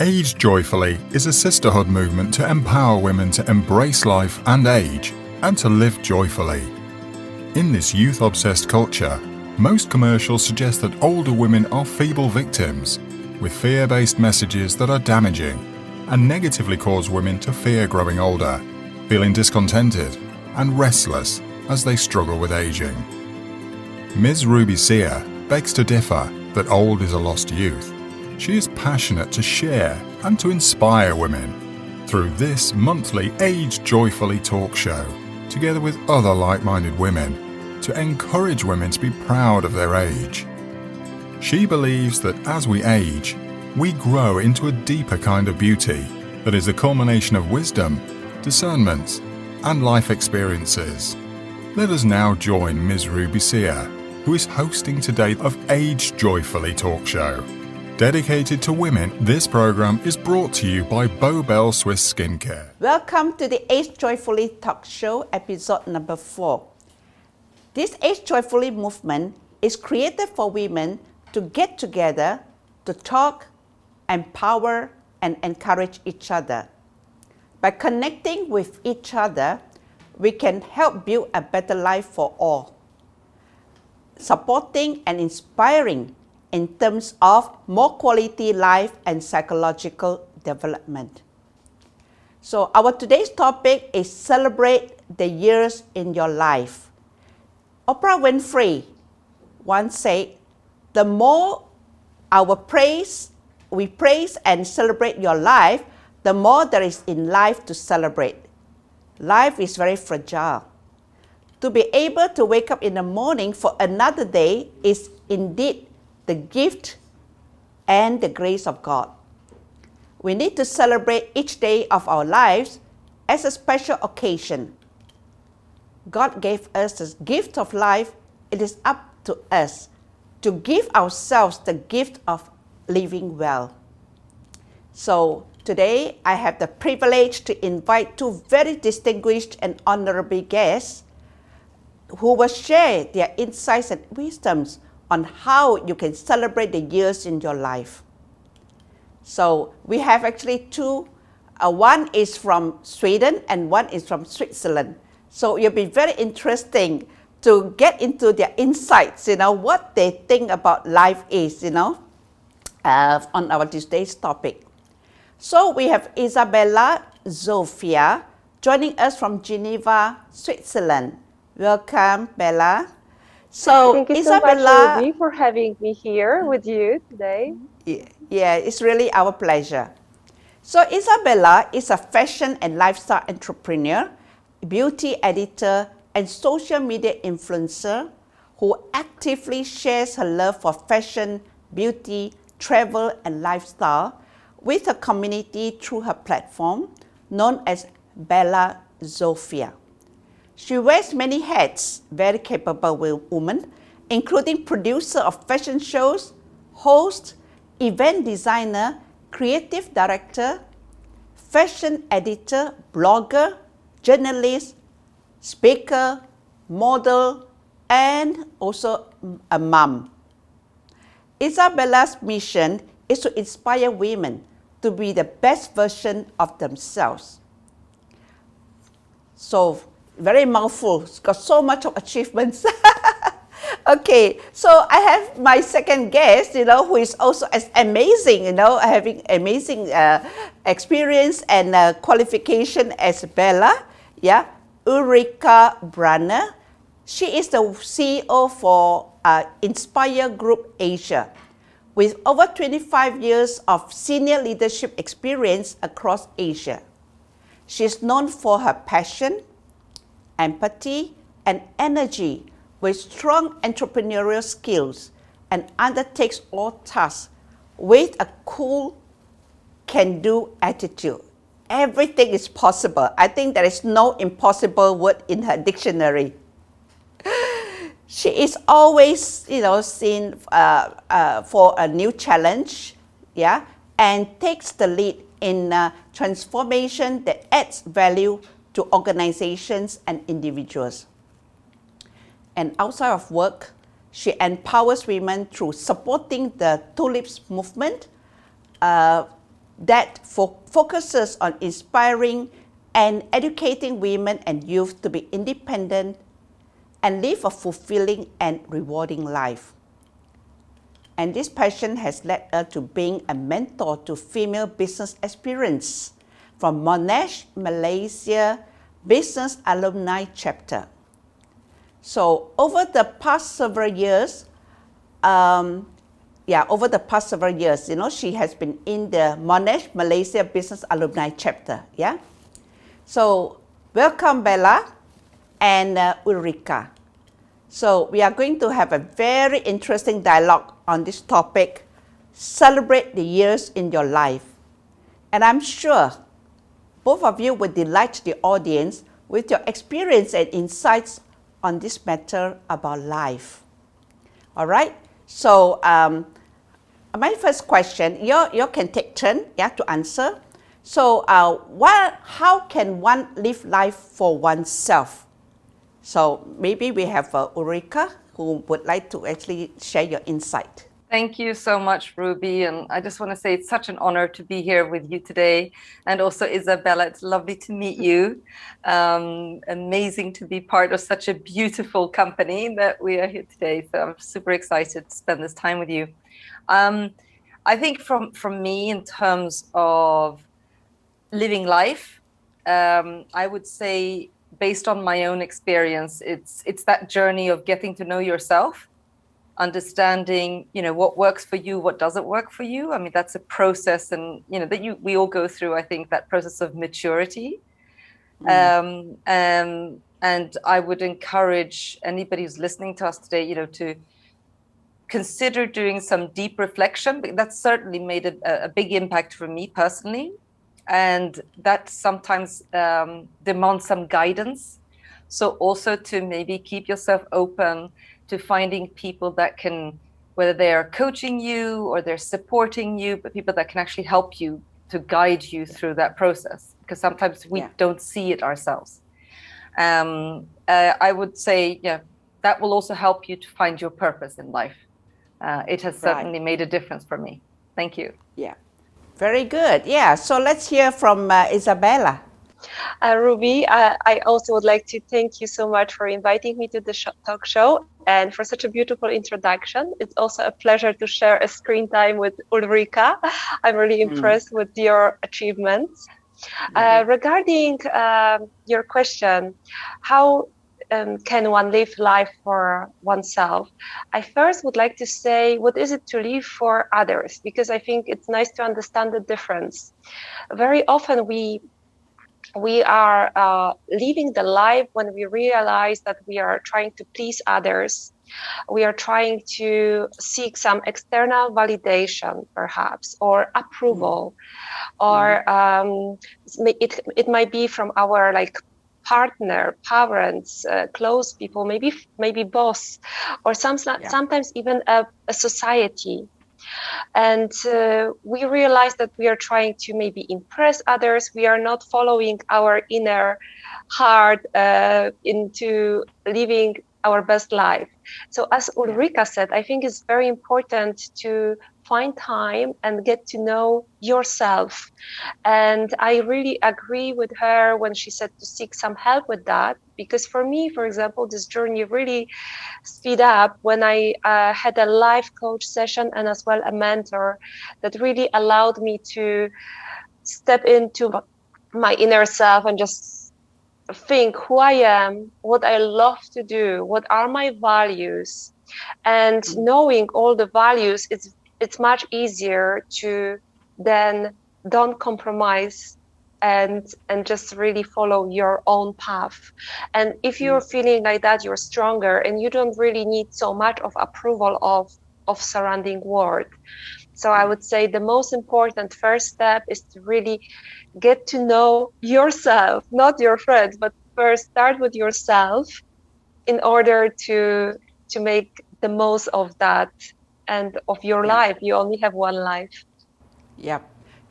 Age Joyfully is a sisterhood movement to empower women to embrace life and age, and to live joyfully. In this youth-obsessed culture, most commercials suggest that older women are feeble victims, with fear-based messages that are damaging and negatively cause women to fear growing older, feeling discontented and restless as they struggle with aging. Ms. Ruby Sear begs to differ that old is a lost youth. She is passionate to share and to inspire women through this monthly Age Joyfully talk show, together with other like-minded women, to encourage women to be proud of their age. She believes that as we age, we grow into a deeper kind of beauty that is the culmination of wisdom, discernment, and life experiences. Let us now join Ms. Ruby Sear, who is hosting today of Age Joyfully talk show. Dedicated to women, this program is brought to you by Bobel Swiss Skincare. Welcome to the Age Joyfully talk show, episode number 4. This Age Joyfully movement is created for women to get together, to talk, empower, and encourage each other. By connecting with each other, we can help build a better life for all, supporting and inspiring in terms of more quality life and psychological development. So our today's topic is celebrate the years in your life. Oprah Winfrey once said, the more we praise and celebrate your life, the more there is in life to celebrate. Life is very fragile. To be able to wake up in the morning for another day is indeed the gift and the grace of God. We need to celebrate each day of our lives as a special occasion. God gave us the gift of life. It is up to us to give ourselves the gift of living well. So today I have the privilege to invite two very distinguished and honorable guests who will share their insights and wisdoms on how you can celebrate the years in your life. So we have actually two. One is from Sweden and one is from Switzerland. So it'll be very interesting to get into their insights, what they think about life is, on our today's topic. So we have Isabella Zofia joining us from Geneva, Switzerland. Welcome, Bella. So thank you Isabella, so much, Ruby, for having me here with you today. Yeah, it's really our pleasure. So Isabella is a fashion and lifestyle entrepreneur, beauty editor, and social media influencer who actively shares her love for fashion, beauty, travel, and lifestyle with her community through her platform known as Bella Zofia. She wears many hats, very capable woman, including producer of fashion shows, host, event designer, creative director, fashion editor, blogger, journalist, speaker, model, and also a mom. Isabella's mission is to inspire women to be the best version of themselves. So, very mouthful, it's got so much of achievements. Okay, so I have my second guest, who is also as amazing, having amazing experience and qualification as Bella, Ulrika Branner. She is the CEO for Inspire Group Asia, with over 25 years of senior leadership experience across Asia. She is known for her passion, empathy, and energy, with strong entrepreneurial skills, and undertakes all tasks with a cool, can-do attitude. Everything is possible. I think there is no impossible word in her dictionary. She is always, seen for a new challenge, and takes the lead in transformation that adds value to organizations and individuals. And outside of work, she empowers women through supporting the Tulips movement, that focuses on inspiring and educating women and youth to be independent and live a fulfilling and rewarding life. And this passion has led her to being a mentor to female business aspirants from Monash, Malaysia Business Alumni Chapter. So over the past several years, she has been in the Monash, Malaysia Business Alumni Chapter. Yeah. So welcome, Bella and Ulrika. So we are going to have a very interesting dialogue on this topic, celebrate the years in your life. And I'm sure both of you will delight the audience with your experience and insights on this matter about life. All right, so my first question, you can take turn to answer. So how can one live life for oneself? So maybe we have Ulrika who would like to actually share your insight. Thank you so much, Ruby. And I just want to say it's such an honor to be here with you today. And also Isabella, it's lovely to meet you. Amazing to be part of such a beautiful company that we are here today. So I'm super excited to spend this time with you. I think from me, in terms of living life, I would say, based on my own experience, it's that journey of getting to know yourself, understanding, what works for you, what doesn't work for you. I mean, that's a process, and we all go through, I think, that process of maturity. And I would encourage anybody who's listening to us today, to consider doing some deep reflection. That's certainly made a big impact for me personally. And that sometimes demands some guidance. So also to maybe keep yourself open to finding people that can, whether they are coaching you or they're supporting you, but people that can actually help you to guide you through that process. Because sometimes we don't see it ourselves. I would say, that will also help you to find your purpose in life. It has certainly made a difference for me. Thank you. Yeah. Very good. Yeah. So let's hear from Isabella. Ruby, I also would like to thank you so much for inviting me to the talk show and for such a beautiful introduction. It's also a pleasure to share a screen time with Ulrika. I'm really impressed with your achievements. Regarding your question, how can one live life for oneself? I first would like to say, what is it to live for others? Because I think it's nice to understand the difference. Very often we are living the life when we realize that we are trying to please others. We are trying to seek some external validation, perhaps, or approval, or it might be from our partner, parents, close people, maybe boss, or sometimes even a society. And we realize that we are trying to maybe impress others. We are not following our inner heart into living our best life. So as Ulrika said, I think it's very important to find time and get to know yourself. And I really agree with her when she said to seek some help with that. Because for me, for example, this journey really speed up when I had a life coach session and as well a mentor that really allowed me to step into my inner self and just think who I am, what I love to do, what are my values. And knowing all the values, it's much easier to then don't compromise and just really follow your own path. And if you're feeling like that, you're stronger and you don't really need so much of approval of surrounding world. So I would say the most important first step is to really get to know yourself, not your friends, but first start with yourself in order to make the most of that and of your life. You only have one life. Yeah.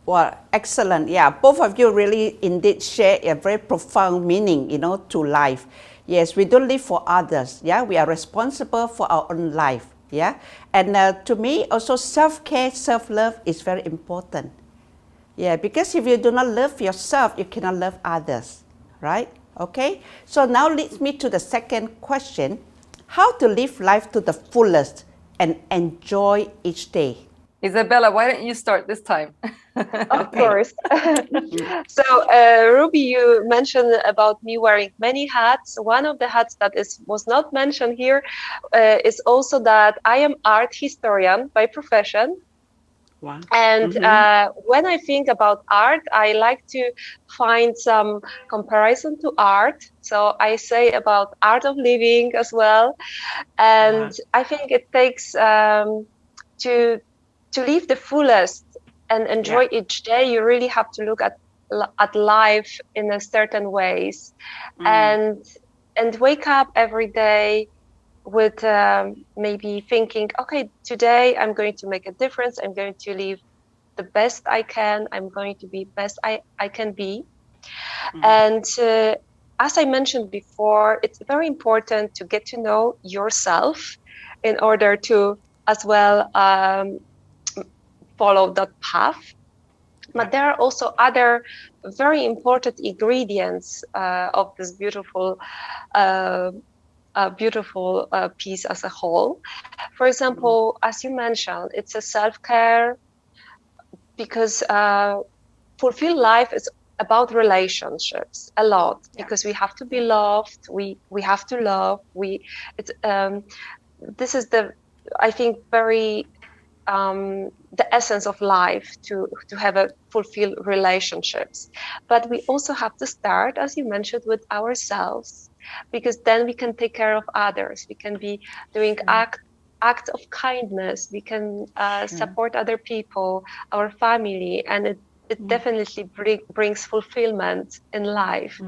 Well, excellent. Yeah, both of you really indeed share a very profound meaning, to life. Yes, we don't live for others. Yeah, we are responsible for our own life. Yeah, and to me also self-care, self-love is very important. Yeah, because if you do not love yourself, you cannot love others, right? Okay, so now leads me to the second question: how to live life to the fullest and enjoy each day? Isabella, why don't you start this time? Of course. So, Ruby, you mentioned about me wearing many hats. One of the hats that was not mentioned here is also that I am art historian by profession. Wow. And when I think about art, I like to find some comparison to art. So I say about art of living as well. And I think it takes to live the fullest and enjoy each day. You really have to look at life in a certain ways, and wake up every day with maybe thinking, okay, today I'm going to make a difference. I'm going to live the best I can. I'm going to be best I can be. And as I mentioned before, it's very important to get to know yourself in order to as well follow that path. But there are also other very important ingredients of this beautiful piece as a whole. For example, as you mentioned, it's a self-care, because fulfilled life is about relationships a lot, because we have to be loved, we have to love, this is the, I think, very the essence of life, to have a fulfilled relationships. But we also have to start, as you mentioned, with ourselves, because then we can take care of others. We can be doing act of kindness. We can support other people, our family, and it definitely brings fulfillment in life,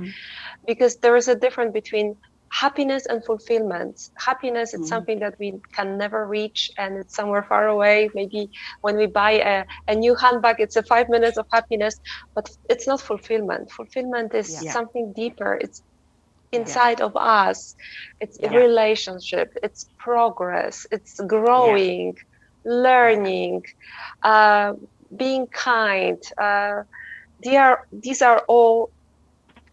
because there is a difference between happiness and fulfillment. Happiness is something that we can never reach, and it's somewhere far away. Maybe when we buy a new handbag, it's a 5 minutes of happiness, but it's not fulfillment. Fulfillment is something deeper. It's inside of us. It's a relationship, it's progress, it's growing, learning, being kind. These are all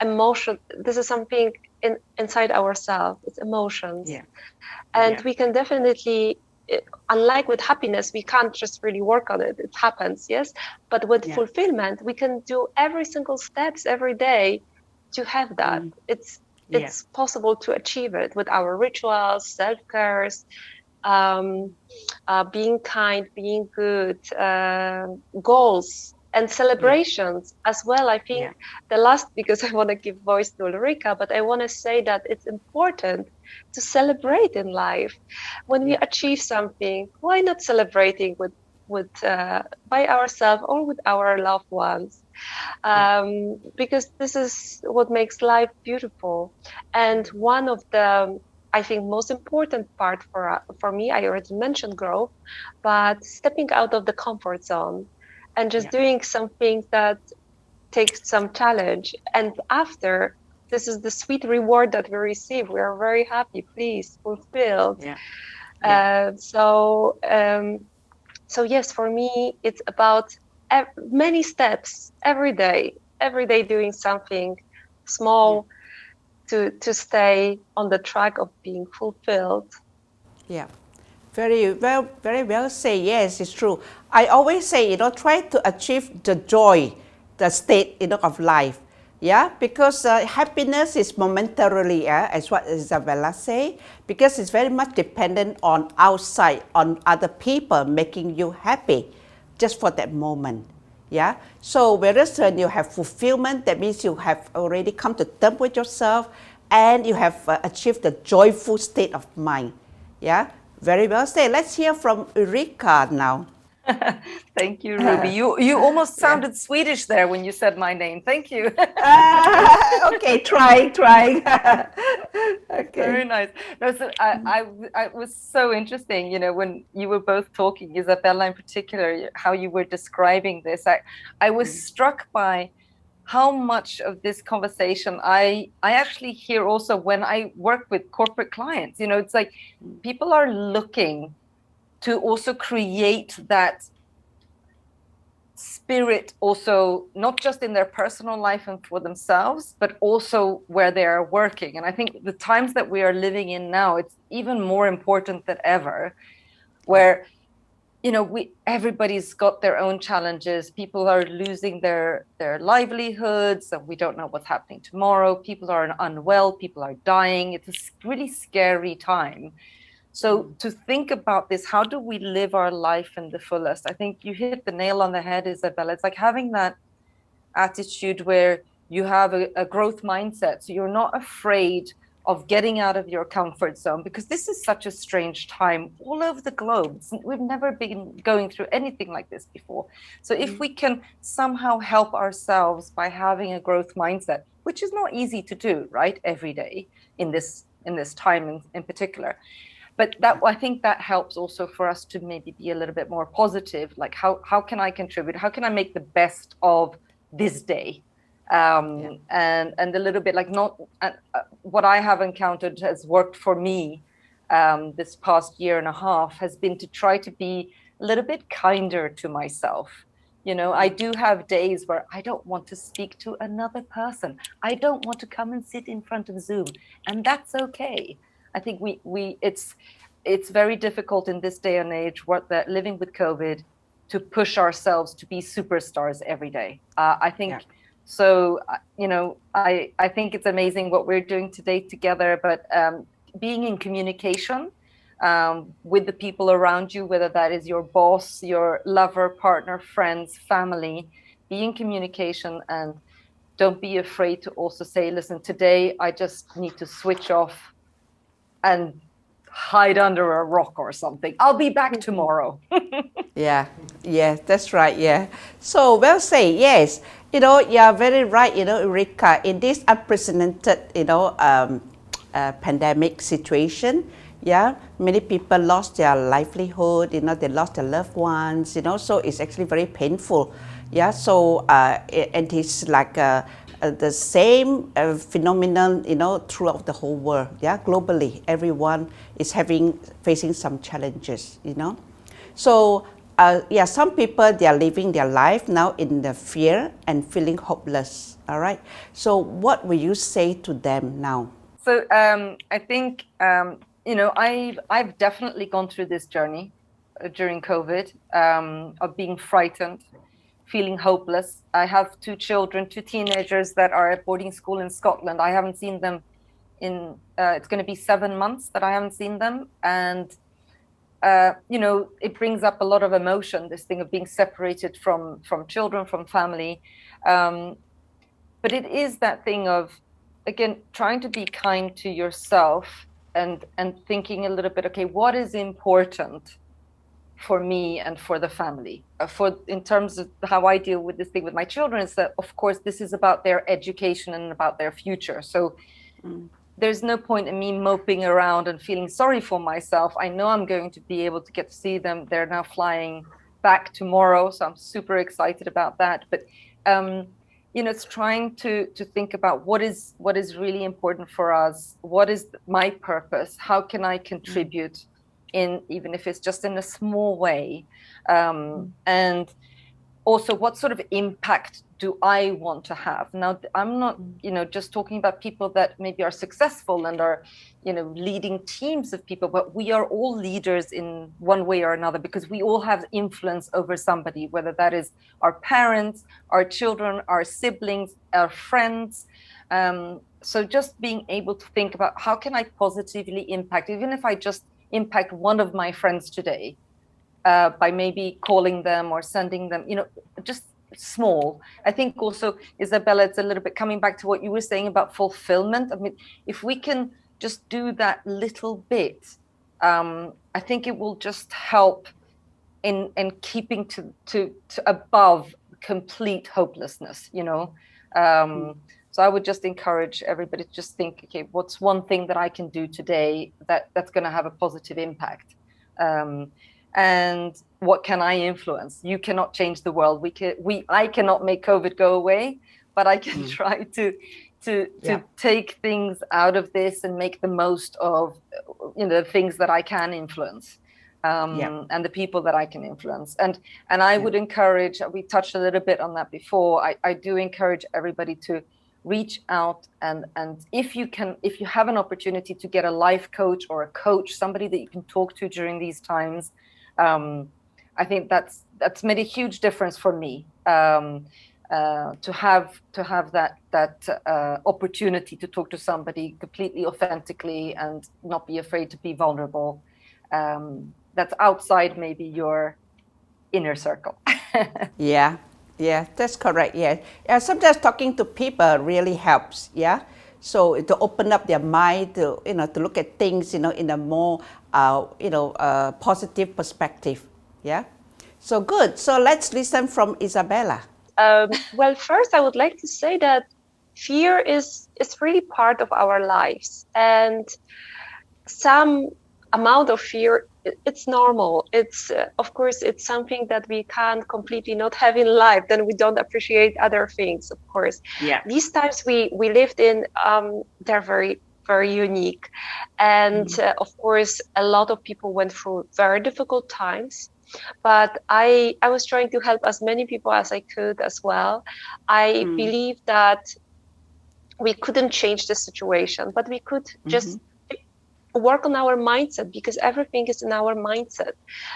emotion. This is something inside ourselves. It's emotions. And we can definitely, unlike with happiness, we can't just really work on it. It happens, yes. But with fulfillment, we can do every single steps every day to have that. It's possible to achieve it with our rituals, self-cares, being kind, being good, goals and celebrations as well. I think the last, because I want to give voice to Ulrika, but I want to say that it's important to celebrate in life. When we achieve something, why not celebrating with by ourselves or with our loved ones? Because this is what makes life beautiful. And one of the, I think, most important part for me, I already mentioned growth, but stepping out of the comfort zone and just doing something that takes some challenge. And after, this is the sweet reward that we receive. We are very happy, pleased, fulfilled. So yes, for me, it's about many steps every day doing something small to stay on the track of being fulfilled. Very well said. Yes, it's true. I always say, try to achieve the joy, the state, of life. Because happiness is momentarily, as what Isabella say, because it's very much dependent on outside, on other people making you happy, just for that moment. So whereas when you have fulfillment, that means you have already come to terms with yourself, and you have achieved the joyful state of mind. Very well said. Let's hear from Ulrika now. Thank you, Ruby. You almost sounded Swedish there when you said my name. Thank you. Okay, try. Okay. Very nice. No, so I was so interesting, when you were both talking, Isabella in particular, how you were describing this. I was struck by how much of this conversation I actually hear also when I work with corporate clients. It's like people are looking to also create that spirit also, not just in their personal life and for themselves, but also where they are working. And I think the times that we are living in now, it's even more important than ever, where everybody's got their own challenges. People are losing their livelihoods, and we don't know what's happening tomorrow. People are unwell, people are dying. It's a really scary time. So to think about this, how do we live our life in the fullest? I think you hit the nail on the head, Isabella. It's like having that attitude where you have a growth mindset. So you're not afraid of getting out of your comfort zone, because this is such a strange time all over the globe. We've never been going through anything like this before. So if we can somehow help ourselves by having a growth mindset, which is not easy to do, right, every day in this time in particular. But I think that helps also for us to maybe be a little bit more positive. Like, how can I contribute? How can I make the best of this day? And a little bit like what I have encountered has worked for me this past year and a half has been to try to be a little bit kinder to myself. I do have days where I don't want to speak to another person. I don't want to come and sit in front of Zoom, and that's okay. I think it's very difficult in this day and age, living with COVID, to push ourselves to be superstars every day. I think so. I think it's amazing what we're doing today together. But being in communication with the people around you, whether that is your boss, your lover, partner, friends, family, be in communication, and don't be afraid to also say, listen, today I just need to switch off and hide under a rock or something. I'll be back tomorrow. Yeah, that's right. Yeah. So well said. Yes. You're very right. Ulrika, in this unprecedented, pandemic situation, many people lost their livelihood. They lost their loved ones. So it's actually very painful. Yeah. So and it's like the same phenomenon, throughout the whole world. Yeah, globally, everyone is facing some challenges. So some people, they are living their life now in the fear and feeling hopeless. All right. So what will you say to them now? So I think I've definitely gone through this journey during COVID of being frightened, feeling hopeless. I have 2 children, 2 teenagers that are at boarding school in Scotland. I haven't seen them in, it's going to be 7 months that I haven't seen them. And, it brings up a lot of emotion, this thing of being separated from children, from family. But it is that thing of, again, trying to be kind to yourself and thinking a little bit, okay, what is important for me and for the family? In terms of how I deal with this thing with my children, is that, of course, this is about their education and about their future. So there's no point in me moping around and feeling sorry for myself. I know I'm going to be able to get to see them. They're now flying back tomorrow, so I'm super excited about that. But it's trying to think about what is really important for us. What is my purpose? How can I contribute even if it's just in a small way, and also what sort of impact do I want to have? Now, I'm not, just talking about people that maybe are successful and are, leading teams of people, but we are all leaders in one way or another, because we all have influence over somebody, whether that is our parents, our children, our siblings, our friends. So just being able to think about how can I positively impact, even if I just impact one of my friends today, by maybe calling them or sending them, just small. I think also, Isabella, it's a little bit coming back to what you were saying about fulfillment. I mean, if we can just do that little bit, I think it will just help in keeping to above complete hopelessness, So I would just encourage everybody to just think, okay, what's one thing that I can do today that's going to have a positive impact? And what can I influence? You cannot change the world. I cannot make COVID go away, but I can try to take things out of this and make the most of, the things that I can influence. and the people that I can influence. And I would encourage, we touched a little bit on that before, I do encourage everybody to reach out, and if you have an opportunity to get a life coach or a coach, somebody that you can talk to during these times, I think that's made a huge difference for me, to have that opportunity to talk to somebody completely authentically and not be afraid to be vulnerable. That's outside maybe your inner circle. Yeah, that's correct. Yeah, sometimes talking to people really helps. Yeah, so to open up their mind to to look at things in a more positive perspective. Yeah, so good. So let's listen from Isabella. Well, first I would like to say that fear is really part of our lives, and some amount of fear, it's normal. It's of course it's something that we can't completely not have in life, then we don't appreciate other things, of course. These times we lived in, they're very, very unique, and of course a lot of people went through very difficult times, but I was trying to help as many people as I could as well. I believe that we couldn't change the situation, but we could just work on our mindset, because everything is in our mindset.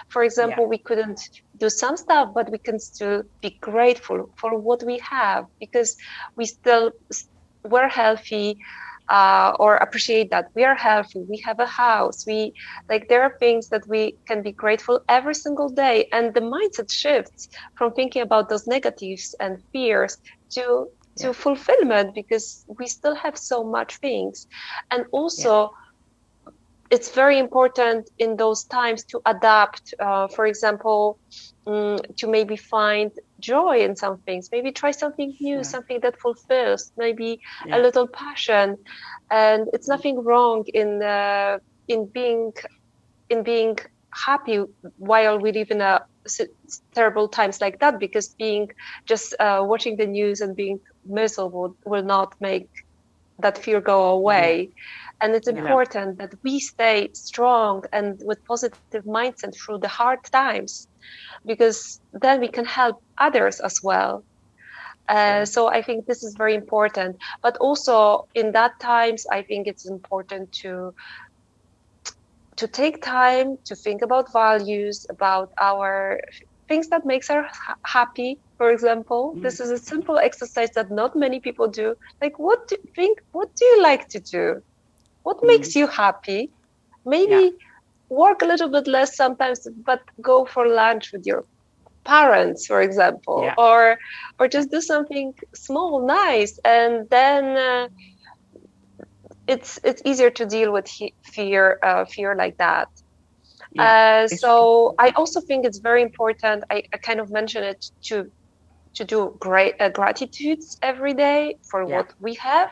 For example, we couldn't do some stuff, but we can still be grateful for what we have, because we're healthy, or appreciate that we are healthy, we have a house, there are things that we can be grateful every single day, and the mindset shifts from thinking about those negatives and fears to fulfillment, because we still have so much things. And also it's very important in those times to adapt, for example, to maybe find joy in some things, maybe try something new, something that fulfills, maybe a little passion. And it's nothing wrong in being happy while we live in terrible times like that, because being just watching the news and being miserable will not make that fear go away. And it's important that we stay strong and with positive mindset through the hard times, because then we can help others as well. So I think this is very important. But also in that times, I think it's important to take time to think about values, about our things that makes us happy. For example, this is a simple exercise that not many people do. Like, what do you like to do? What makes you happy? Maybe work a little bit less sometimes, but go for lunch with your parents, for example, or just do something small, nice, and then it's easier to deal with fear like that. So I also think it's very important. I kind of mentioned it to do great gratitudes every day for what we have,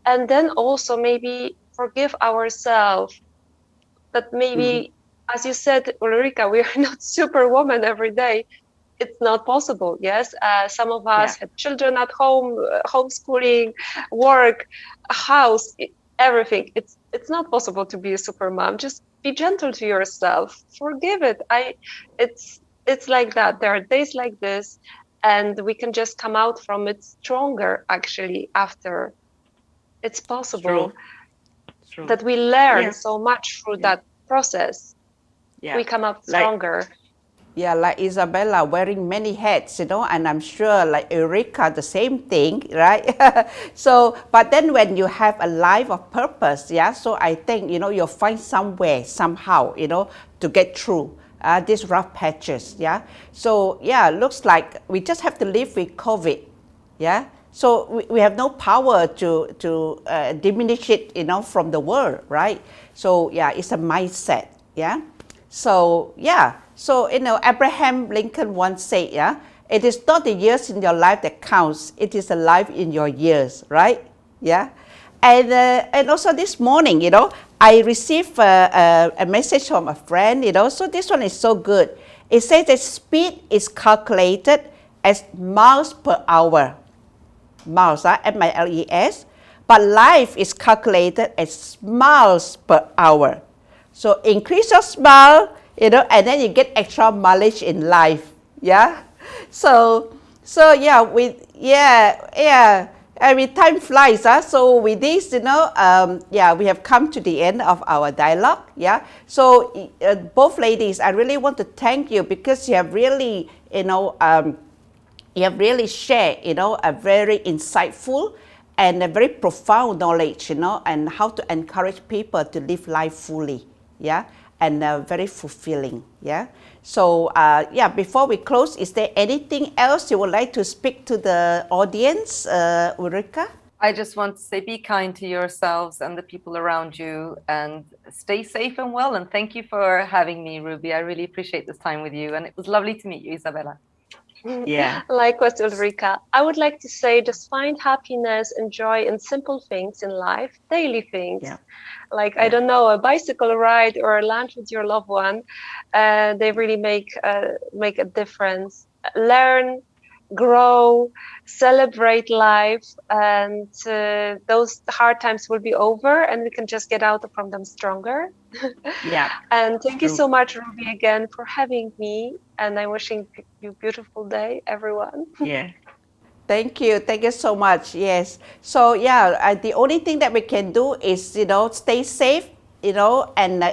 and then also maybe forgive ourselves that maybe, as you said, Ulrika, we are not superwoman every day. It's not possible. Yes, some of us had children at home, homeschooling, work, a house, everything. It's not possible to be a super mom. Just be gentle to yourself. Forgive it. It's like that. There are days like this, and we can just come out from it stronger. Actually, after, it's possible that we learn so much through that process. We come out stronger. Like Isabella wearing many hats, and I'm sure like Ulrika, the same thing, right? So, but then when you have a life of purpose, so I think, you'll find somewhere, somehow, to get through these rough patches, So, looks like we just have to live with COVID, So we have no power to diminish it, from the world, right? So, it's a mindset, So, So, Abraham Lincoln once said, it is not the years in your life that counts, it is the life in your years, right? And also this morning, I received a message from a friend, so this one is so good. It says that speed is calculated as miles per hour, miles, M-I-L-E-S, but life is calculated as miles per hour. So increase your smile, and then you get extra mileage in life. Yeah. So yeah, every time flies. So with this, yeah, we have come to the end of our dialogue. Yeah. So both ladies, I really want to thank you because you have really, you have really shared, a very insightful and a very profound knowledge, and how to encourage people to live life fully, yeah, and very fulfilling, yeah. So, yeah, before we close, is there anything else you would like to speak to the audience, Ulrika? I just want to say, be kind to yourselves and the people around you, and stay safe and well. And thank you for having me, Ruby. I really appreciate this time with you. And it was lovely to meet you, Isabella. Yeah. Likewise, Ulrika. I would like to say, just find happiness and joy in simple things in life, daily things. Yeah. Like, I don't know, a bicycle ride or a lunch with your loved one. They really make a difference. Learn, grow, celebrate life, and those hard times will be over and we can just get out from them stronger. Yeah. And thank you so much, Ruby, again for having me, and I'm wishing you a beautiful day, everyone. Yeah. Thank you so much. Yes. So yeah, the only thing that we can do is, stay safe, and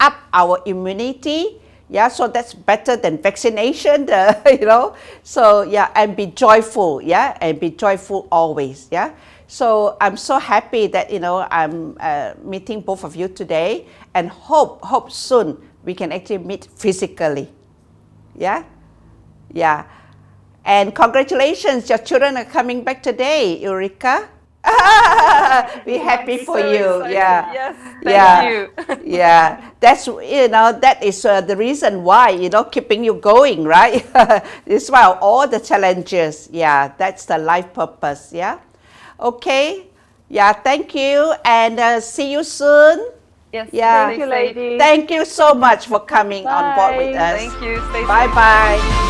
up our immunity. Yeah, so that's better than vaccination, So yeah, and be joyful, yeah, and be joyful always, yeah. So I'm so happy that, I'm meeting both of you today, and hope soon we can actually meet physically, yeah, yeah. And congratulations, your children are coming back today, Ulrika. We're happy for you. Yeah. Yes. Thank you. Yeah. That's, that is the reason why, keeping you going, right? This is why all the challenges. Yeah. That's the life purpose. Yeah. Okay. Yeah. Thank you. And see you soon. Yes. Yeah. Thank you, ladies. Thank you so much for coming on board with us. Thank you. Stay safe. Bye-bye.